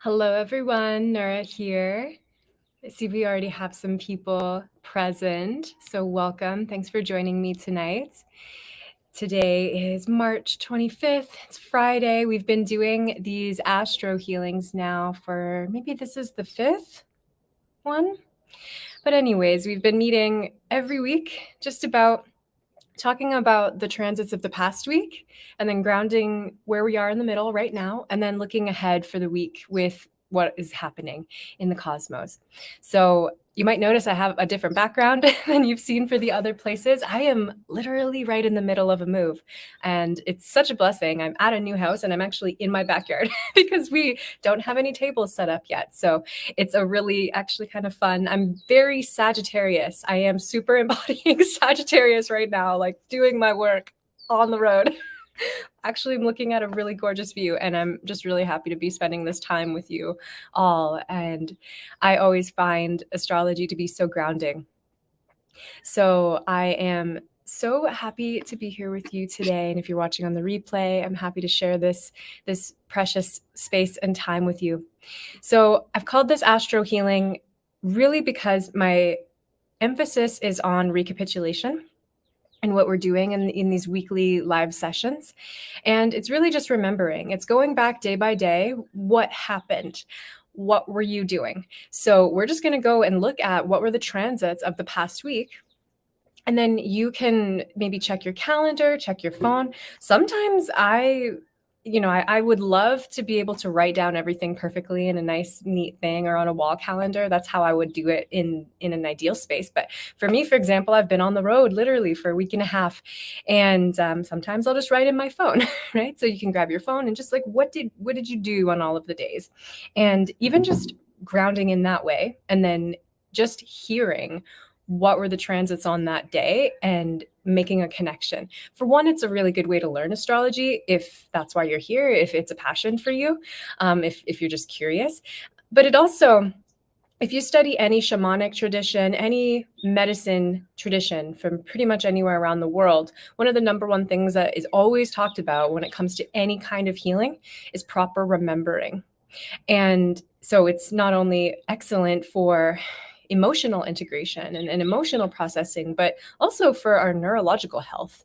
Hello, everyone. Nura here. I see we already have some people present, so welcome. Thanks for joining me tonight. Today is March 25th. It's Friday. We've been doing these Astro Healings now for maybe this is the fifth one. But anyways, we've been meeting every week just about talking about the transits of the past week and then grounding where we are in the middle right now and then looking ahead for the week with what is happening in the cosmos. So you might notice I have a different background than you've seen for the other places. I am literally right in the middle of a move, and it's such a blessing. I'm at a new house and I'm actually in my backyard because we don't have any tables set up yet. So it's a really actually kind of fun. I'm very Sagittarius. I am super embodying Sagittarius right now, like doing my work on the road. Actually, I'm looking at a really gorgeous view, and I'm just really happy to be spending this time with you all. And I always find astrology to be so grounding. So I am so happy to be here with you today. And if you're watching on the replay, I'm happy to share this precious space and time with you. So I've called this Astro Healing really because my emphasis is on recapitulation and what we're doing in these weekly live sessions. And it's really just remembering. It's going back day by day. What happened? What were you doing? So we're just going to go and look at what were the transits of the past week. And then you can maybe check your calendar, check your phone. Sometimes I would love to be able to write down everything perfectly in a nice, neat thing or on a wall calendar. That's how I would do it in an ideal space. But for me, for example, I've been on the road literally for a week and a half. And sometimes I'll just write in my phone, right? So you can grab your phone and just like, what did you do on all of the days? And even just grounding in that way. And then just hearing what were the transits on that day and making a connection. For one, it's a really good way to learn astrology if that's why you're here, if it's a passion for you, if you're just curious. But it also, if you study any shamanic tradition, any medicine tradition from pretty much anywhere around the world, one of the number one things that is always talked about when it comes to any kind of healing is proper remembering. And so it's not only excellent for emotional integration and emotional processing, but also for our neurological health.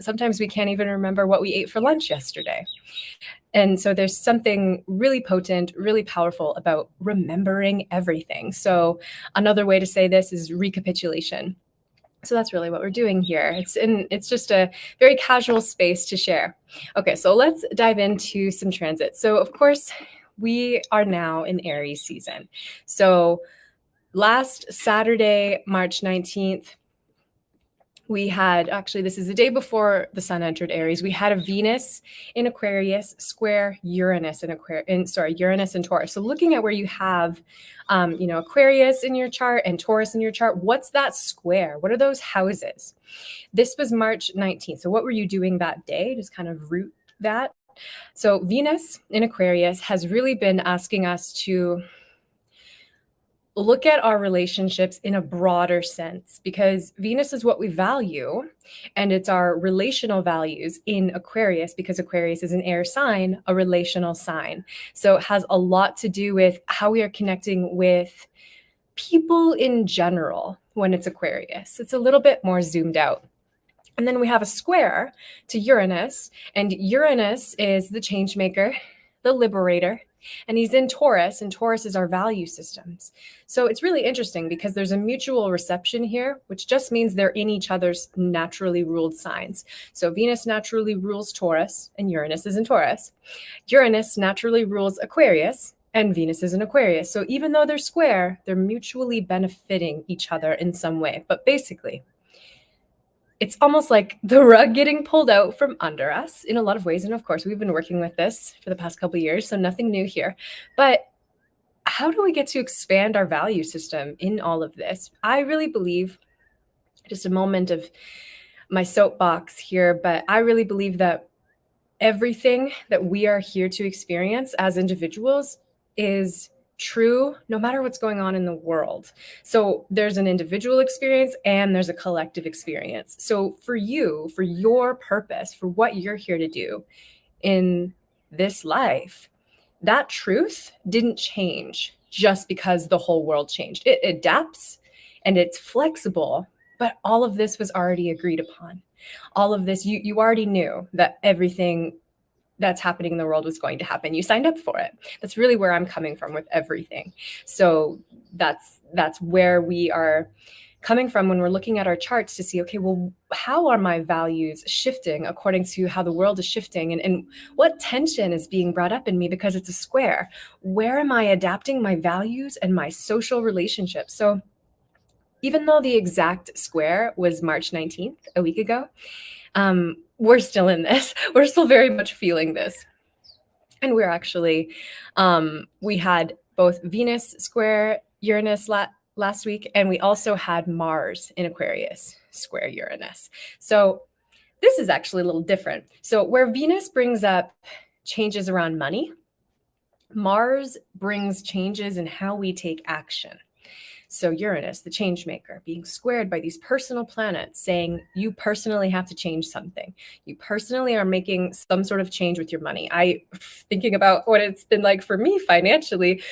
Sometimes we can't even remember what we ate for lunch yesterday. And so there's something really potent, really powerful about remembering everything. So another way to say this is recapitulation. So that's really what we're doing here. It's just a very casual space to share. Okay, so let's dive into some transits. So of course, we are now in Aries season. So last Saturday, March 19th, we had, actually, this is the day before the sun entered Aries. We had a Venus in Aquarius square Uranus in Uranus and Taurus. So looking at where you have, Aquarius in your chart and Taurus in your chart, what's that square? What are those houses? This was March 19th. So what were you doing that day? Just kind of root that. So Venus in Aquarius has really been asking us to look at our relationships in a broader sense, because Venus is what we value, and it's our relational values in Aquarius, because Aquarius is an air sign, a relational sign. So it has a lot to do with how we are connecting with people in general when it's Aquarius. It's a little bit more zoomed out. And then we have a square to Uranus, and Uranus is the change maker, the liberator, and he's in Taurus, and Taurus is our value systems. So it's really interesting because there's a mutual reception here, which just means they're in each other's naturally ruled signs. So Venus naturally rules Taurus, and Uranus is in Taurus. Uranus naturally rules Aquarius, and Venus is in Aquarius. So even though they're square, they're mutually benefiting each other in some way. But basically, it's almost like the rug getting pulled out from under us in a lot of ways. And of course, we've been working with this for the past couple of years, so nothing new here. But how do we get to expand our value system in all of this? I really believe, just a moment of my soapbox here, but I really believe that everything that we are here to experience as individuals is true no matter what's going on in the world. So there's an individual experience and there's a collective experience. So for you, for your purpose, for what you're here to do in this life, that truth didn't change just because the whole world changed. It adapts and it's flexible, but all of this was already agreed upon. All of this, you already knew that everything that's happening in the world was going to happen. You signed up for it. That's really where I'm coming from with everything. So that's where we are coming from when we're looking at our charts to see, okay, well, how are my values shifting according to how the world is shifting, and what tension is being brought up in me because it's a square? Where am I adapting my values and my social relationships? So even though the exact square was March 19th, a week ago, we're still in this. We're still very much feeling this. And we're actually, we had both Venus square Uranus last week, and we also had Mars in Aquarius square Uranus. So this is actually a little different. So where Venus brings up changes around money, Mars brings changes in how we take action. So Uranus, the change maker, being squared by these personal planets, saying you personally have to change something. You personally are making some sort of change with your money. Thinking about what it's been like for me financially,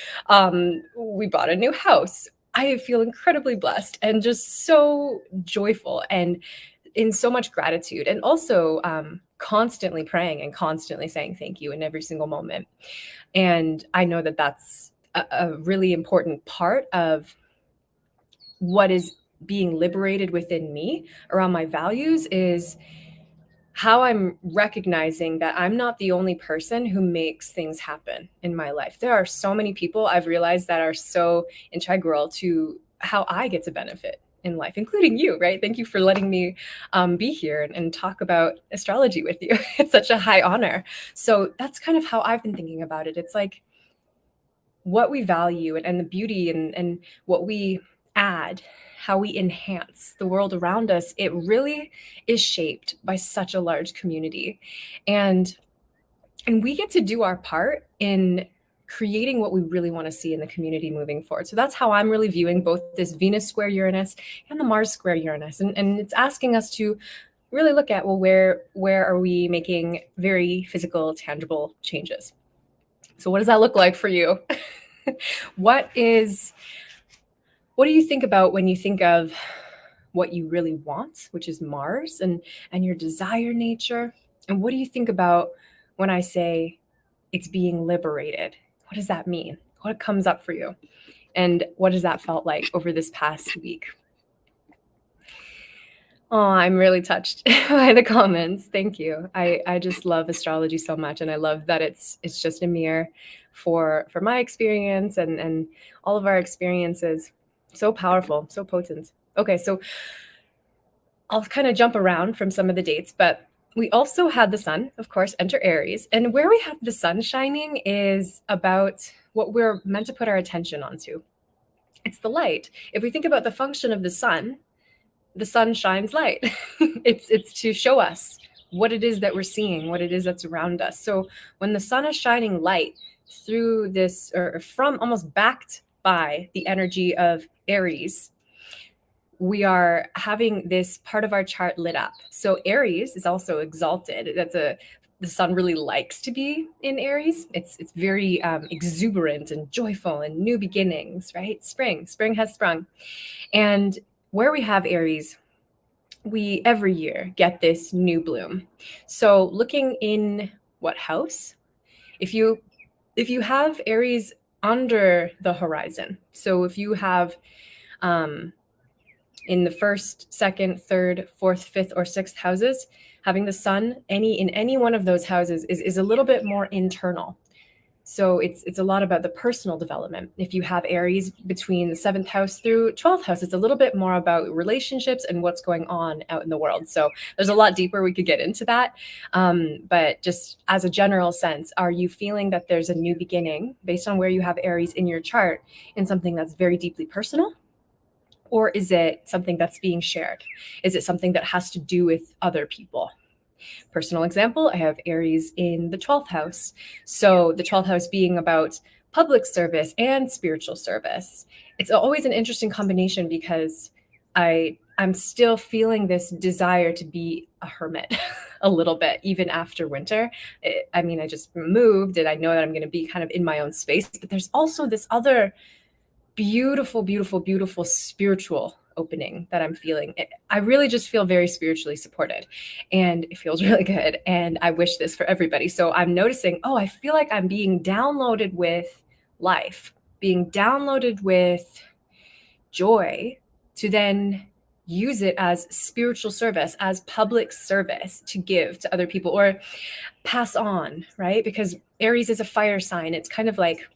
we bought a new house. I feel incredibly blessed and just so joyful and in so much gratitude, and also constantly praying and constantly saying thank you in every single moment. And I know that that's a really important part of what is being liberated within me around my values, is how I'm recognizing that I'm not the only person who makes things happen in my life. There are so many people I've realized that are so integral to how I get to benefit in life, including you, right? Thank you for letting me be here and talk about astrology with you. It's such a high honor. So that's kind of how I've been thinking about it. It's like what we value and the beauty and what we add, how we enhance the world around us, it really is shaped by such a large community. And we get to do our part in creating what we really want to see in the community moving forward. So that's how I'm really viewing both this Venus square Uranus and the Mars square Uranus. And it's asking us to really look at, well, where are we making very physical, tangible changes? So what does that look like for you? What do you think about when you think of what you really want, which is Mars and your desire nature? And what do you think about when I say it's being liberated? What does that mean? What comes up for you? And what has that felt like over this past week? Oh, I'm really touched by the comments. Thank you. I just love astrology so much, and I love that it's just a mirror for my experience and all of our experiences. So powerful, so potent. Okay, so I'll kind of jump around from some of the dates, but we also had the sun, of course, enter Aries. And where we have the sun shining is about what we're meant to put our attention onto. It's the light. If we think about the function of the sun shines light. It's to show us what it is that we're seeing, what it is that's around us. So when the sun is shining light through this, or from, almost backed by the energy of Aries, we are having this part of our chart lit up. So Aries is also exalted. The sun really likes to be in Aries. It's very exuberant and joyful and new beginnings, right? Spring has sprung. And where we have Aries, we every year get this new bloom. So looking in what house, if you have Aries under the horizon, so if you have in the first, second, third, fourth, fifth, or sixth houses, having the sun in any one of those houses is a little bit more internal. So it's a lot about the personal development. If you have Aries between the 7th house through 12th house, it's a little bit more about relationships and what's going on out in the world. So there's a lot deeper we could get into that. But just as a general sense, are you feeling that there's a new beginning based on where you have Aries in your chart in something that's very deeply personal? Or is it something that's being shared? Is it something that has to do with other people? Personal example, I have Aries in the 12th house. So the 12th house being about public service and spiritual service. It's always an interesting combination because I'm still feeling this desire to be a hermit a little bit, even after winter. I mean, I just moved and I know that I'm going to be kind of in my own space, but there's also this other beautiful, beautiful, beautiful spiritual opening that I'm feeling. I really just feel very spiritually supported and it feels really good. And I wish this for everybody. So I'm noticing, oh, I feel like I'm being downloaded with life, being downloaded with joy to then use it as spiritual service, as public service to give to other people or pass on, right? Because Aries is a fire sign. It's kind of like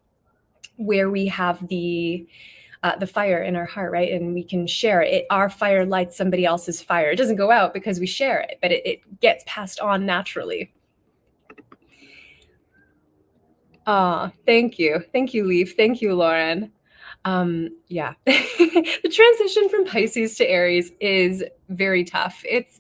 where we have the fire in our heart, right? And we can share it. Our fire lights somebody else's fire. It doesn't go out because we share it, but it gets passed on naturally. Thank you. Thank you, Leaf. Thank you, Lauren. Yeah, the transition from Pisces to Aries is very tough. It's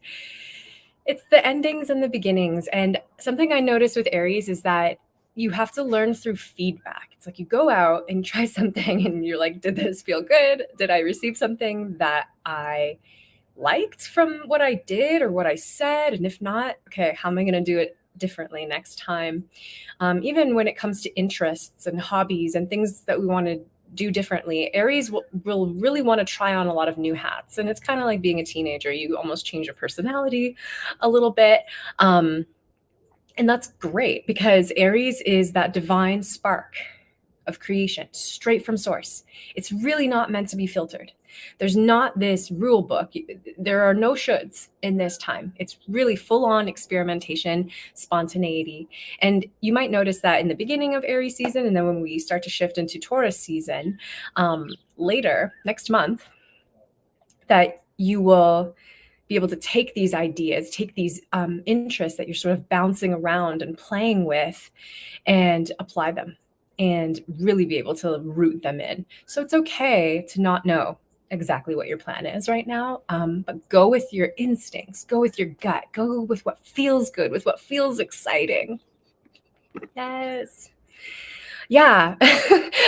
the endings and the beginnings. And something I noticed with Aries is that you have to learn through feedback. It's like you go out and try something and you're like, did this feel good? Did I receive something that I liked from what I did or what I said? And if not, okay, how am I going to do it differently next time? Even when it comes to interests and hobbies and things that we want to do differently, Aries will really want to try on a lot of new hats. And it's kind of like being a teenager. You almost change your personality a little bit. And that's great because Aries is that divine spark of creation straight from source. It's really not meant to be filtered. There's not this rule book. There are no shoulds in this time. It's really full on experimentation, spontaneity. And you might notice that in the beginning of Aries season. And then when we start to shift into Taurus season later next month, that you will be able to take these ideas, take these interests that you're sort of bouncing around and playing with and apply them and really be able to root them in. So it's okay to not know exactly what your plan is right now, but go with your instincts, go with your gut, go with what feels good, with what feels exciting. Yes. Yeah,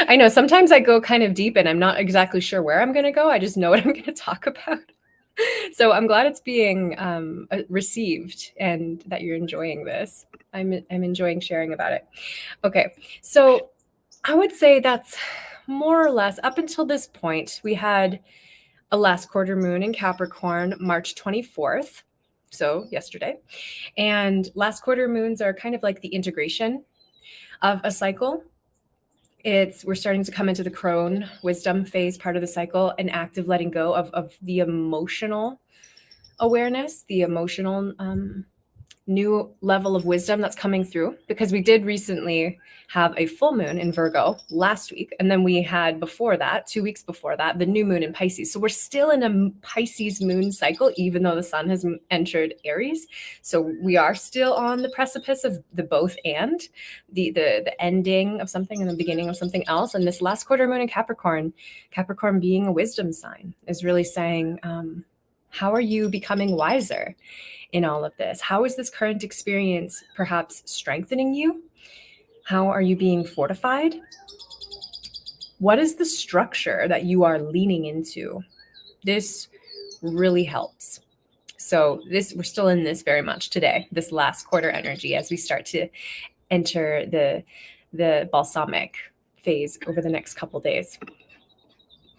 I know. Sometimes I go kind of deep and I'm not exactly sure where I'm going to go. I just know what I'm going to talk about. So I'm glad it's being received and that you're enjoying this. I'm enjoying sharing about it. Okay, so I would say that's more or less up until this point. We had a last quarter moon in Capricorn, March 24th, so yesterday. And last quarter moons are kind of like the integration of a cycle. We're starting to come into the crone wisdom phase part of the cycle, an active letting go of the emotional awareness, the emotional new level of wisdom that's coming through, because we did recently have a full moon in Virgo last week. And then we had before that, 2 weeks before that, the new moon in Pisces. So we're still in a Pisces moon cycle, even though the sun has entered Aries. So we are still on the precipice of the both and the ending of something and the beginning of something else. And this last quarter moon in Capricorn being a wisdom sign, is really saying, how are you becoming wiser in all of this? How is this current experience perhaps strengthening you? How are you being fortified? What is the structure that you are leaning into? This really helps. So we're still in this very much today, this last quarter energy, as we start to enter the balsamic phase over the next couple days.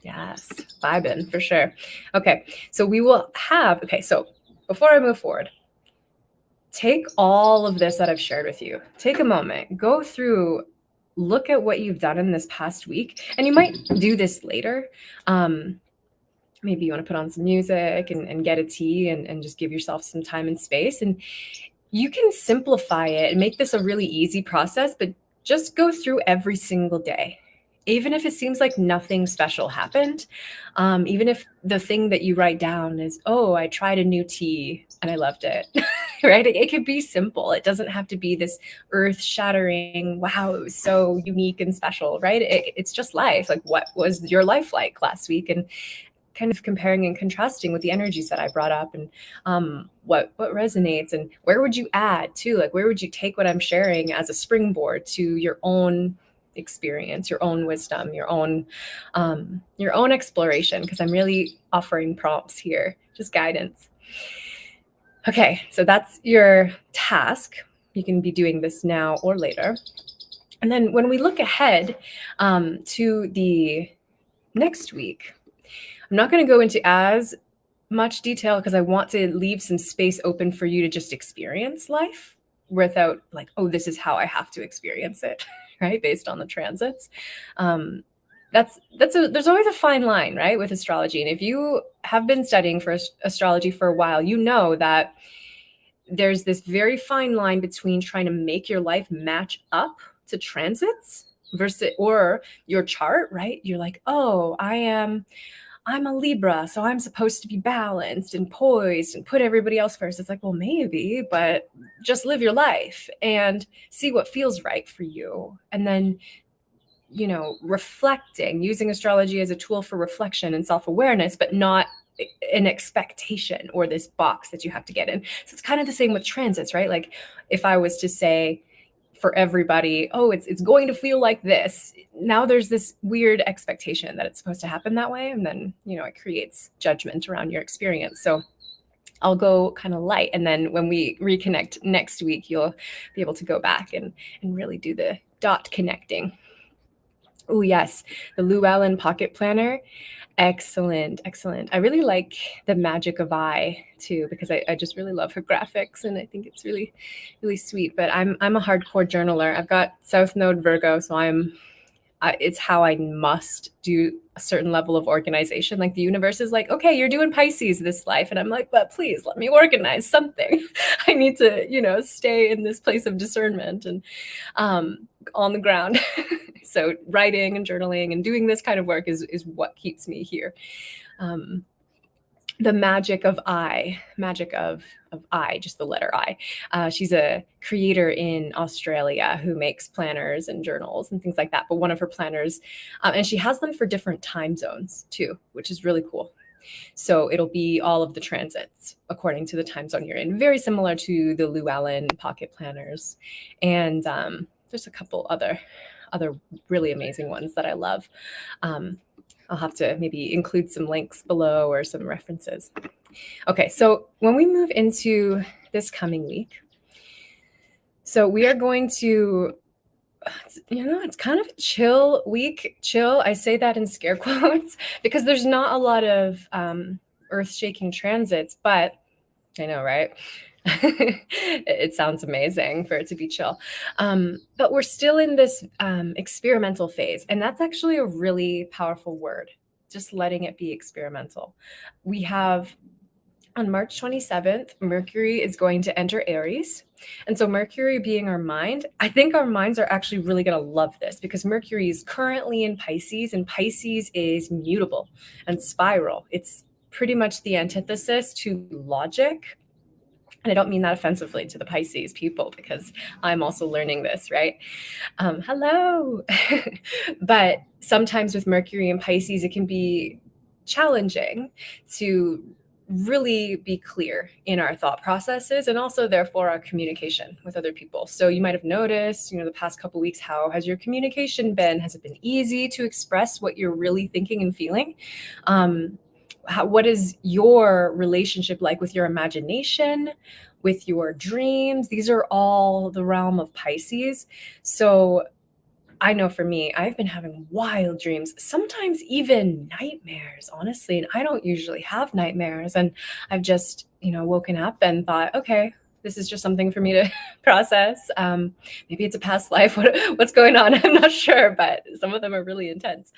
Yes, vibing for sure. Okay, so we will have, so before I move forward, take all of this that I've shared with you. Take a moment, go through, look at what you've done in this past week. And you might do this later. Maybe you want to put on some music and get a tea and just give yourself some time and space. And you can simplify it and make this a really easy process, but just go through every single day. Even if it seems like nothing special happened, even if the thing that you write down is, oh, I tried a new tea and I loved it, right? It could be simple. It doesn't have to be this earth-shattering, wow, it was so unique and special, right? It's just life. Like, what was your life like last week? And kind of comparing and contrasting with the energies that I brought up, and what resonates, and where would you add too? Like, where would you take what I'm sharing as a springboard to your own experience, your own wisdom, your own exploration, because I'm really offering prompts here, just guidance. Okay, so that's your task. You can be doing this now or later. And then when we look ahead to the next week, I'm not going to go into as much detail because I want to leave some space open for you to just experience life without like, oh, this is how I have to experience it, right? Based on the transits. There's always a fine line, right, with astrology. And if you have been studying for astrology for a while, you know that there's this very fine line between trying to make your life match up to transits versus, or your chart, right? You're like, oh, I'm a Libra, so I'm supposed to be balanced and poised and put everybody else first. It's like, well, maybe, but just live your life and see what feels right for you. And then, reflecting, using astrology as a tool for reflection and self-awareness, but not an expectation or this box that you have to get in. So it's kind of the same with transits, right? Like if I was to say for everybody, oh, it's going to feel like this. Now there's this weird expectation that it's supposed to happen that way. And then, it creates judgment around your experience. So I'll go kind of light. And then when we reconnect next week, you'll be able to go back and really do the dot connecting. Oh, yes. The Llewellyn Pocket Planner. Excellent. I really like the Magic of I too, because I just really love her graphics and I think it's really, really sweet. But I'm a hardcore journaler. I've got South Node Virgo, so it's how I must do a certain level of organization. Like the universe is like, okay, you're doing Pisces this life. And I'm like, but please let me organize something. I need to, stay in this place of discernment and on the ground. So writing and journaling and doing this kind of work is what keeps me here. The magic of I, just the letter I. She's a creator in Australia who makes planners and journals and things like that. But one of her planners, and she has them for different time zones too, which is really cool. So it'll be all of the transits according to the time zone you're in, very similar to the Llewellyn pocket planners. And there's a couple other really amazing ones that I love. I'll have to maybe include some links below or some references. Okay, so when we move into this coming week, so we are going to, it's kind of a chill week. Chill, I say that in scare quotes because there's not a lot of earth-shaking transits, but I know, right? It sounds amazing for it to be chill. But we're still in this experimental phase. And that's actually a really powerful word, just letting it be experimental. We have on March 27th, Mercury is going to enter Aries. And so Mercury being our mind, I think our minds are actually really going to love this because Mercury is currently in Pisces and Pisces is mutable and spiral. It's pretty much the antithesis to logic. And I don't mean that offensively to the Pisces people because I'm also learning this, right? Hello. But sometimes with Mercury and Pisces, it can be challenging to really be clear in our thought processes and also therefore our communication with other people. So you might have noticed, the past couple of weeks, how has your communication been? Has it been easy to express what you're really thinking and feeling? What is your relationship like with your imagination, with your dreams? These are all the realm of Pisces. So I know for me, I've been having wild dreams, sometimes even nightmares, honestly. And I don't usually have nightmares. And I've just, woken up and thought, okay, this is just something for me to process. Maybe it's a past life. What's going on? I'm not sure, but some of them are really intense.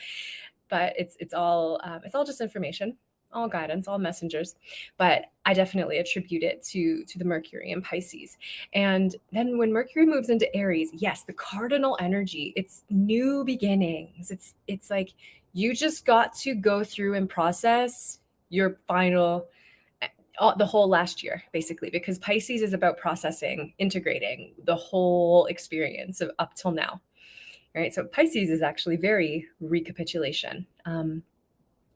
But it's all just information, all guidance, all messengers. But I definitely attribute it to the Mercury in Pisces. And then when Mercury moves into Aries, yes, the cardinal energy, it's new beginnings. It's like you just got to go through and process your final, the whole last year, basically, because Pisces is about processing, integrating the whole experience of up till now. Right. So Pisces is actually very recapitulation.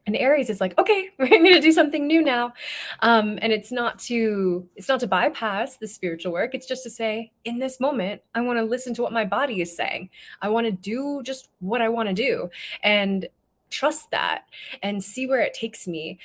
And And Aries is like, okay, we're going to do something new now. And it's not to bypass the spiritual work. It's just to say, in this moment, I want to listen to what my body is saying. I want to do just what I want to do and trust that and see where it takes me.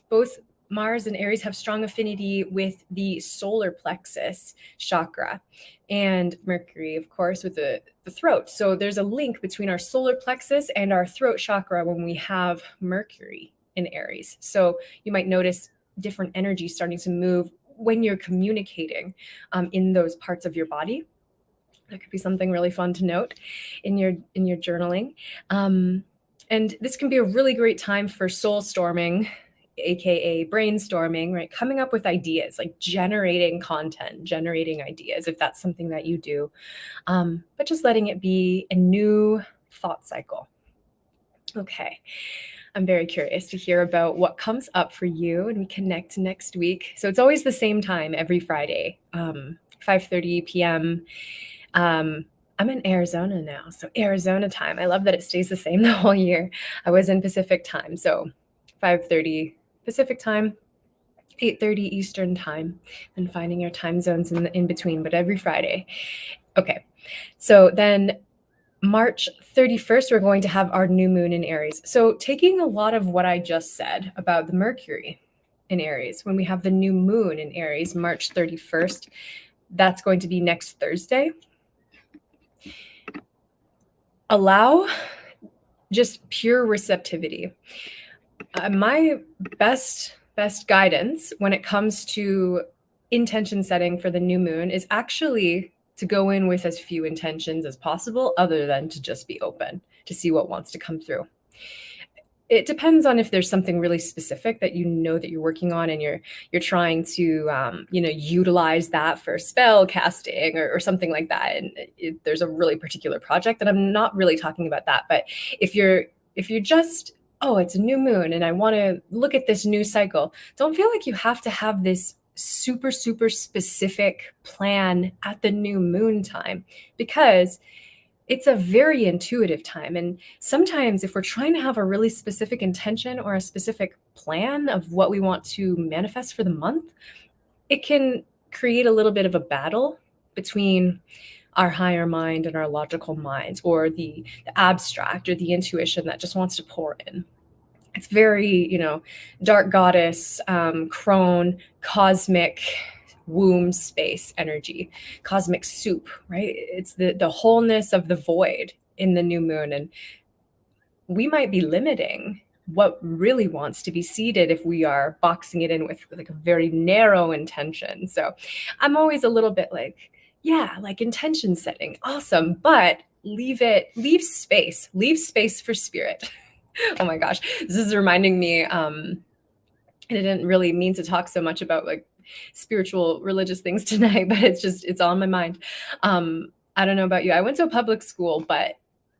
Both Mars and Aries have strong affinity with the solar plexus chakra, and Mercury, of course, with the throat. So there's a link between our solar plexus and our throat chakra when we have Mercury in Aries. So you might notice different energy starting to move when you're communicating in those parts of your body. That could be something really fun to note in your journaling. And this can be a really great time for soul storming, aka brainstorming, right? Coming up with ideas, like generating content, generating ideas, if that's something that you do. But just letting it be a new thought cycle. Okay. I'm very curious to hear about what comes up for you, and we connect next week. So it's always the same time every Friday, 5:30 p.m. I'm in Arizona now, so Arizona time. I love that it stays the same the whole year. I was in Pacific time, so 5:30 Pacific time, 8:30 Eastern time, and finding your time zones in between, but every Friday. Okay, so then March 31st, we're going to have our new moon in Aries. So taking a lot of what I just said about the Mercury in Aries, when we have the new moon in Aries, March 31st, that's going to be next Thursday. Allow just pure receptivity. My best guidance when it comes to intention setting for the new moon is actually to go in with as few intentions as possible, other than to just be open to see what wants to come through. It depends on if there's something really specific that you know that you're working on, and you're trying to utilize that for spell casting or something like that. And there's a really particular project, and I'm not really talking about that. But if you're just, oh, it's a new moon and I want to look at this new cycle, don't feel like you have to have this super specific plan at the new moon time, because it's a very intuitive time. And sometimes if we're trying to have a really specific intention or a specific plan of what we want to manifest for the month, it can create a little bit of a battle between our higher mind and our logical mind, or the abstract or the intuition that just wants to pour in. It's very, dark goddess, crone, cosmic womb space energy, cosmic soup, right? It's the wholeness of the void in the new moon. And we might be limiting what really wants to be seeded if we are boxing it in with like a very narrow intention. So I'm always a little bit like, yeah, like intention setting, awesome, but leave space for spirit. Oh my gosh, this is reminding me, and I didn't really mean to talk so much about like spiritual religious things tonight, but it's on my mind. I don't know about you. I went to a public school, but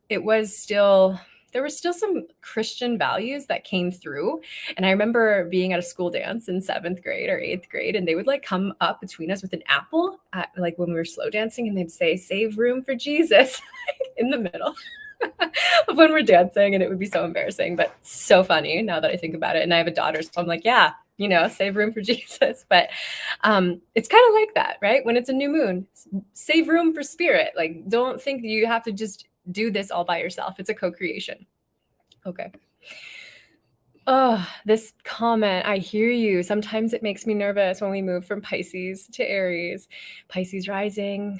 there were still some Christian values that came through. And I remember being at a school dance in 7th grade or 8th grade, and they would like come up between us with an apple like when we were slow dancing, and they'd say, "Save room for Jesus," in the middle of when we're dancing. And it would be so embarrassing, but so funny now that I think about it. And I have a daughter, so I'm like, yeah, save room for Jesus. But it's kind of like that, right? When it's a new moon, save room for spirit. Like, don't think you have to just do this all by yourself. It's a co-creation. Okay. Oh, this comment, I hear you. Sometimes it makes me nervous when we move from Pisces to Aries. Pisces rising.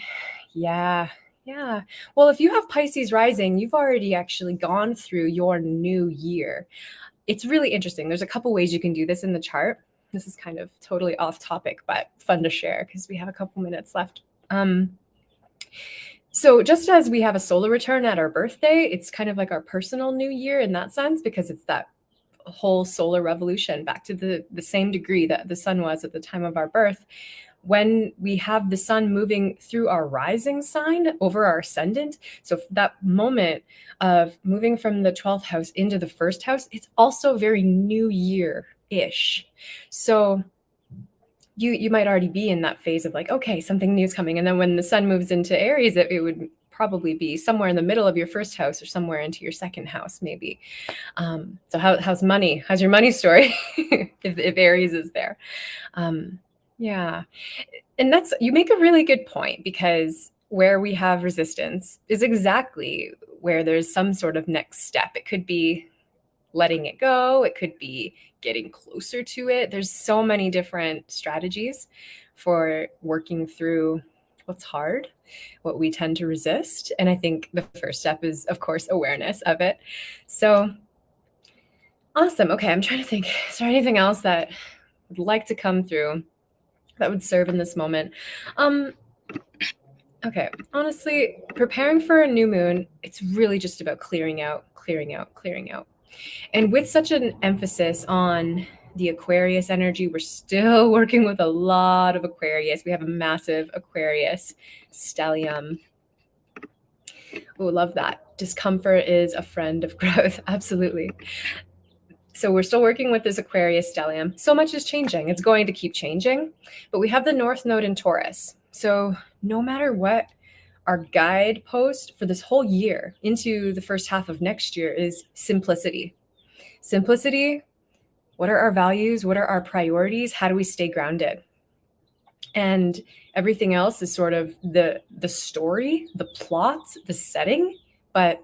Yeah. Well, if you have Pisces rising, you've already actually gone through your new year. It's really interesting. There's a couple ways you can do this in the chart. This is kind of totally off topic, but fun to share because we have a couple minutes left. So just as we have a solar return at our birthday, it's kind of like our personal new year in that sense, because it's that whole solar revolution back to the same degree that the sun was at the time of our birth. When we have the sun moving through our rising sign over our ascendant, so that moment of moving from the 12th house into the first house, it's also very new year-ish. So you might already be in that phase of like, okay, something new is coming. And then when the sun moves into Aries, it would probably be somewhere in the middle of your first house or somewhere into your second house, maybe. So how's money? How's your money story? if Aries is there. Yeah. And you make a really good point, because where we have resistance is exactly where there's some sort of next step. It could be letting it go. It could be getting closer to it. There's so many different strategies for working through what's hard, what we tend to resist. And I think the first step is, of course, awareness of it. So awesome. Okay, I'm trying to think, is there anything else that would like to come through that would serve in this moment? Okay, honestly, preparing for a new moon, it's really just about clearing out. And with such an emphasis on the Aquarius energy, we're still working with a lot of Aquarius. We have a massive Aquarius stellium. Oh, love that. Discomfort is a friend of growth. Absolutely. So we're still working with this Aquarius stellium. So much is changing. It's going to keep changing. But we have the North Node in Taurus. So no matter what, our guidepost for this whole year into the first half of next year is simplicity. Simplicity. What are our values? What are our priorities? How do we stay grounded? And everything else is sort of the story, the plot, the setting, but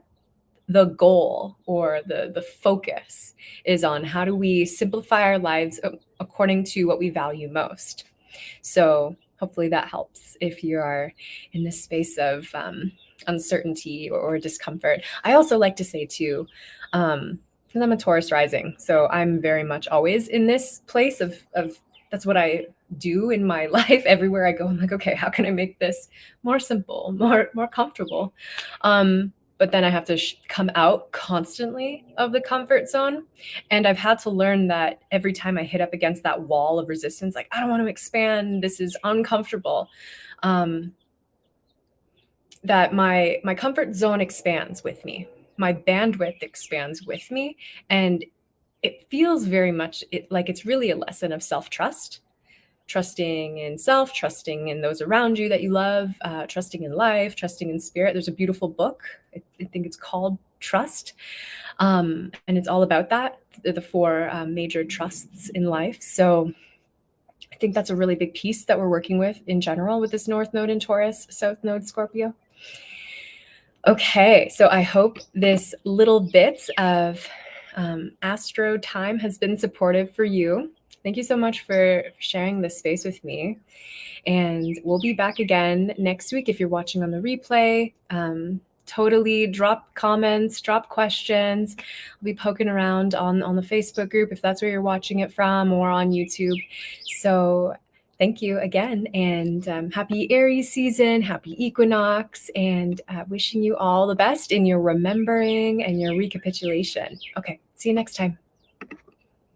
the goal or the focus is on how do we simplify our lives according to what we value most. So hopefully that helps if you are in this space of uncertainty or discomfort. I also like to say too, because I'm a Taurus rising, so I'm very much always in this place of that's what I do in my life. Everywhere I go, I'm like, okay, how can I make this more simple, more comfortable? But then I have to come out constantly of the comfort zone. And I've had to learn that every time I hit up against that wall of resistance, like, I don't want to expand, this is uncomfortable, that my comfort zone expands with me. My bandwidth expands with me. And it feels very much like it's really a lesson of self-trust. Trusting in self, trusting in those around you that you love, trusting in life, trusting in spirit. There's a beautiful book. I think it's called Trust. And it's all about that, the four major trusts in life. So I think that's a really big piece that we're working with in general with this North Node in Taurus, South Node Scorpio. Okay, so I hope this little bit of astro time has been supportive for you. Thank you so much for sharing this space with me. And we'll be back again next week. If you're watching on the replay, totally drop comments, drop questions. I'll be poking around on the Facebook group if that's where you're watching it from, or on YouTube. So thank you again, and happy Aries season, happy equinox, and wishing you all the best in your remembering and your recapitulation. Okay, see you next time.